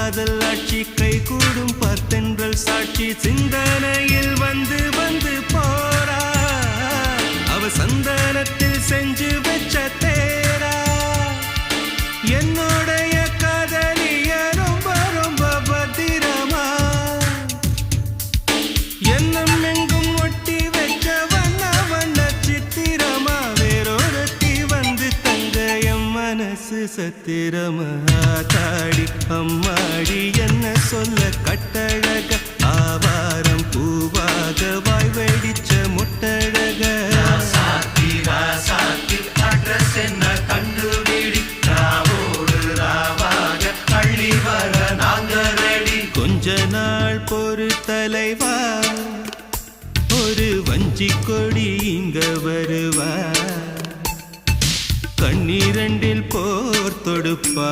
காதல் ஆட்சி கை கூடும் பார்த்தென்றல் சாட்சி சிந்தனையில் வந்து வந்து போறா அவ சந்தனத்தில் செஞ்சு வச்ச தேரா என்னுடைய காதலிய ரொம்ப ரொம்ப பத்திரமா என்னும் எங்கும் ஒட்டி வச்ச வண்ண வண்ண சித்திரமா வேறொருத்தி வந்து தங்க என் மனசு சத்திரமா தாடி அம்மாடி என்ன சொல்ல கட்டழக ஆவாரம் பூவாக வாய் வெடிச்ச முட்டழக அட்ரஸ் என்ன கண்டுபிடி ராவோடு ராவாக அள்ளி வர நாங்க ரெடி கொஞ்ச நாள் பொறு தலைவா ஒரு வஞ்சி கொடி இங்க வருவா கண்ணீரண்டில் போர் தொடுப்பா